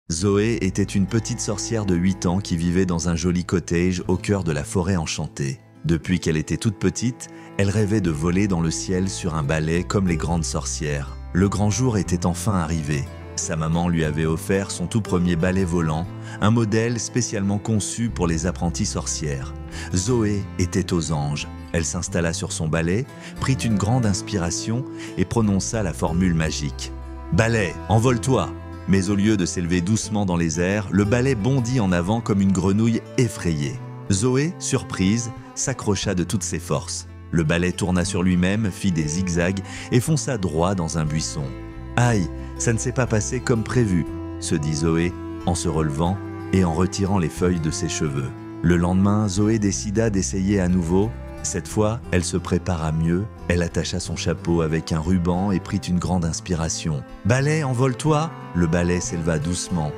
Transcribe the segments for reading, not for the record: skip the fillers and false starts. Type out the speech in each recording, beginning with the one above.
Zoé était une petite sorcière de 8 ans qui vivait dans un joli cottage au cœur de la forêt enchantée. Depuis qu'elle était toute petite, elle rêvait de voler dans le ciel sur un balai comme les grandes sorcières. Le grand jour était enfin arrivé. Sa maman lui avait offert son tout premier balai volant, un modèle spécialement conçu pour les apprenties sorcières. Zoé était aux anges. Elle s'installa sur son balai, prit une grande inspiration et prononça la formule magique. « Balai, envole-toi !» Mais au lieu de s'élever doucement dans les airs, le balai bondit en avant comme une grenouille effrayée. Zoé, surprise, s'accrocha de toutes ses forces. Le balai tourna sur lui-même, fit des zigzags et fonça droit dans un buisson. « Aïe, ça ne s'est pas passé comme prévu », se dit Zoé en se relevant et en retirant les feuilles de ses cheveux. Le lendemain, Zoé décida d'essayer à nouveau. Cette fois, elle se prépara mieux, elle attacha son chapeau avec un ruban et prit une grande inspiration. « Balai, envole-toi !» Le balai s'éleva doucement.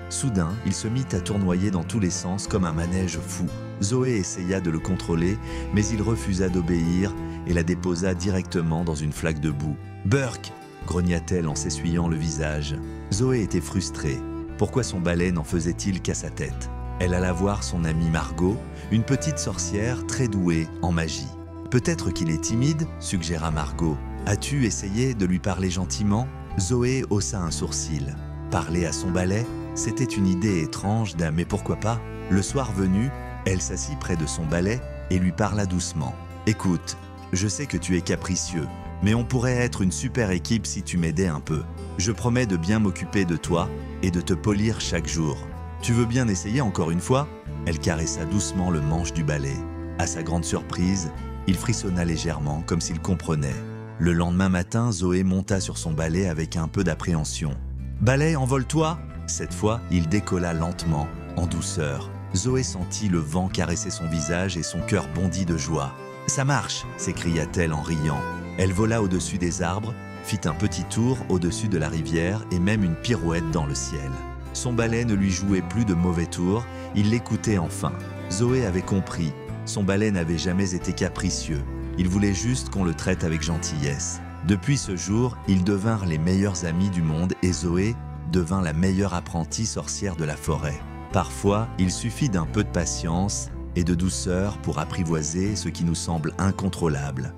Soudain, il se mit à tournoyer dans tous les sens comme un manège fou. Zoé essaya de le contrôler, mais il refusa d'obéir et la déposa directement dans une flaque de boue. « Burk !» grogna-t-elle en s'essuyant le visage. Zoé était frustrée. Pourquoi son balai n'en faisait-il qu'à sa tête ? Elle alla voir son amie Margot, une petite sorcière très douée en magie. « Peut-être qu'il est timide ?» suggéra Margot. « As-tu essayé de lui parler gentiment ?» Zoé haussa un sourcil. Parler à son balai, c'était une idée étrange d'un « mais pourquoi pas ?» Le soir venu, elle s'assit près de son balai et lui parla doucement. « Écoute, je sais que tu es capricieux, mais on pourrait être une super équipe si tu m'aidais un peu. Je promets de bien m'occuper de toi et de te polir chaque jour. Tu veux bien essayer encore une fois ?» Elle caressa doucement le manche du balai. À sa grande surprise, il frissonna légèrement comme s'il comprenait. Le lendemain matin, Zoé monta sur son balai avec un peu d'appréhension. « Balai, envole-toi !» Cette fois, il décolla lentement, en douceur. Zoé sentit le vent caresser son visage et son cœur bondit de joie. « Ça marche !» s'écria-t-elle en riant. Elle vola au-dessus des arbres, fit un petit tour au-dessus de la rivière et même une pirouette dans le ciel. Son balai ne lui jouait plus de mauvais tours, il l'écoutait enfin. Zoé avait compris, son balai n'avait jamais été capricieux, il voulait juste qu'on le traite avec gentillesse. Depuis ce jour, ils devinrent les meilleurs amis du monde et Zoé devint la meilleure apprentie sorcière de la forêt. Parfois, il suffit d'un peu de patience et de douceur pour apprivoiser ce qui nous semble incontrôlable.